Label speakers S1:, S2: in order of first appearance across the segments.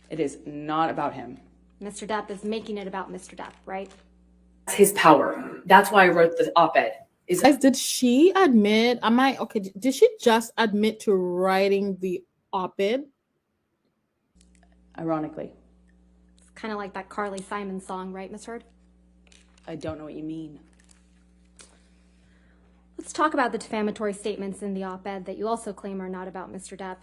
S1: It is not about him.
S2: Mr. Depp is making it about Mr. Depp, right?
S1: His power. That's why I wrote the op-ed.
S3: Guys, did she admit? Did she just admit to writing the op-ed?
S1: Ironically.
S2: It's kind of like that Carly Simon song, right, Miss Heard?
S1: I don't know what you mean.
S2: Let's talk about the defamatory statements in the op-ed that you also claim are not about Mr. Depp.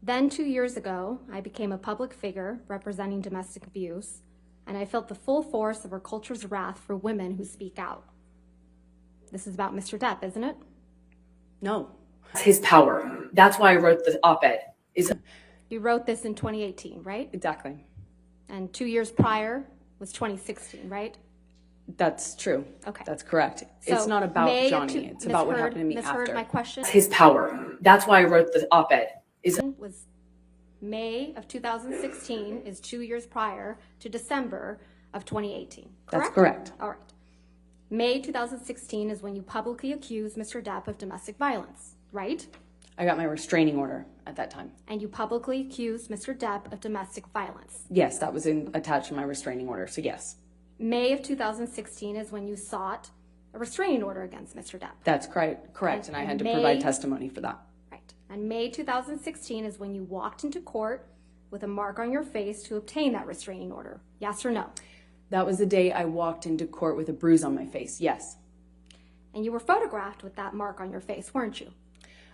S2: Then 2 years ago, I became a public figure representing domestic abuse, and I felt the full force of our culture's wrath for women who speak out. This is about Mr. Depp, isn't it?
S1: No. His power. That's why I wrote the op-ed.
S2: You wrote this in 2018, right?
S1: Exactly.
S2: And 2 years prior was 2016, right?
S1: That's true.
S2: Okay.
S1: That's correct.
S2: So
S1: it's not about Johnny. It's about what happened to me
S2: Ms.
S1: after.
S2: Heard, my question.
S1: His power. That's why I wrote the op-ed.
S2: Was May of 2016 is 2 years prior to December of 2018, correct?
S1: That's correct.
S2: All right. May 2016 is when you publicly accused Mr. Depp of domestic violence, right?
S1: I got my restraining order at that time.
S2: And you publicly accused Mr. Depp of domestic violence.
S1: Yes, that was attached to my restraining order, so yes.
S2: May of 2016 is when you sought a restraining order against Mr. Depp.
S1: That's correct, and I had to provide testimony for that.
S2: Right. And May 2016 is when you walked into court with a mark on your face to obtain that restraining order. Yes or no?
S1: That was the day I walked into court with a bruise on my face, yes.
S2: And you were photographed with that mark on your face, weren't you?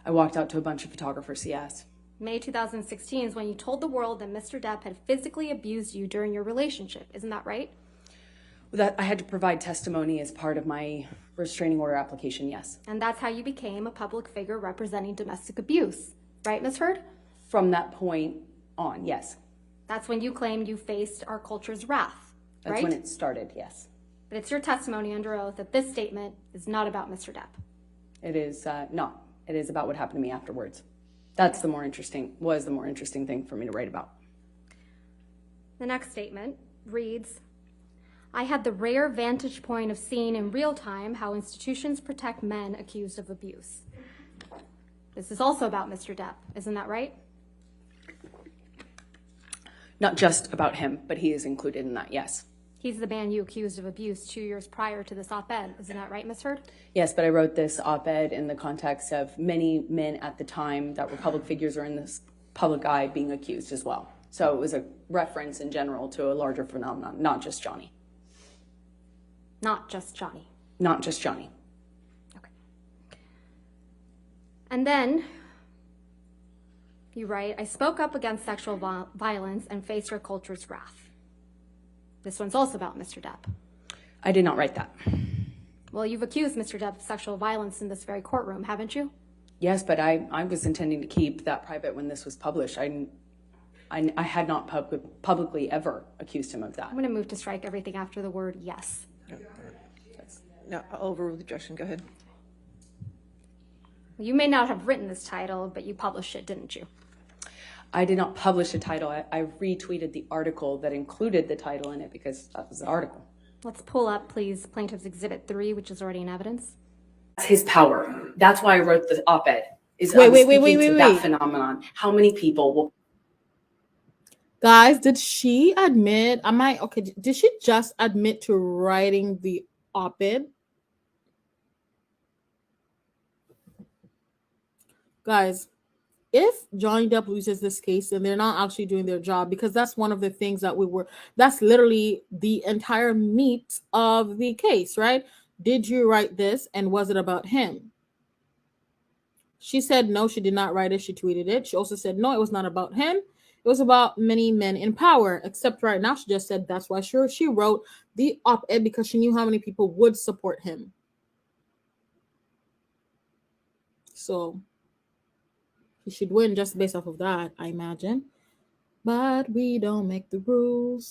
S1: I walked out to a bunch of photographers, yes.
S2: May 2016 is when you told the world that Mr. Depp had physically abused you during your relationship. Isn't that right?
S1: That I had to provide testimony as part of my restraining order application, yes.
S2: And that's how you became a public figure representing domestic abuse. Right, Ms. Heard?
S1: From that point on, yes.
S2: That's when you claimed you faced our culture's wrath, right?
S1: That's when it started, yes.
S2: But it's your testimony under oath that this statement is not about Mr. Depp.
S1: It is not. It is about what happened to me afterwards. That's the more interesting thing for me to write about.
S2: The next statement reads, I had the rare vantage point of seeing in real time how institutions protect men accused of abuse. This is also about Mr. Depp, isn't that right?
S1: Not just about him, but he is included in that, yes.
S2: He's the man you accused of abuse 2 years prior to this op-ed, isn't that right, Ms. Heard?
S1: Yes, but I wrote this op-ed in the context of many men at the time that were public figures or in this public eye being accused as well. So it was a reference in general to a larger phenomenon, not just Johnny.
S2: Not just Johnny.
S1: Not just Johnny.
S2: Okay. And then you write, I spoke up against sexual violence and faced our culture's wrath. This one's also about Mr. Depp.
S1: I did not write that.
S2: Well, you've accused Mr. Depp of sexual violence in this very courtroom, haven't you?
S1: Yes, but I was intending to keep that private when this was published. I had not publicly ever accused him of that.
S2: I'm going to move to strike everything after the word yes.
S4: No, I'll overrule the objection. Go ahead.
S2: You may not have written this title, but you published it, didn't you?
S1: I did not publish a title. I retweeted the article that included the title in it because that was the article.
S2: Let's pull up, please, Plaintiff's Exhibit 3, which is already in evidence.
S1: His power. That's why I wrote the op-ed.
S3: Wait.
S1: That phenomenon. How many people will...
S3: Guys, did she admit? Did she just admit to writing the op-ed? Guys, if Johnny Depp loses this case, then they're not actually doing their job, because that's one of the things that that's literally the entire meat of the case, right? Did you write this, and was it about him? She said no, she did not write it. She tweeted it. She also said no, it was not about him. It was about many men in power, except right now she just said that's why she wrote the op-ed, because she knew how many people would support him. So he should win just based off of that, I imagine. But we don't make the rules.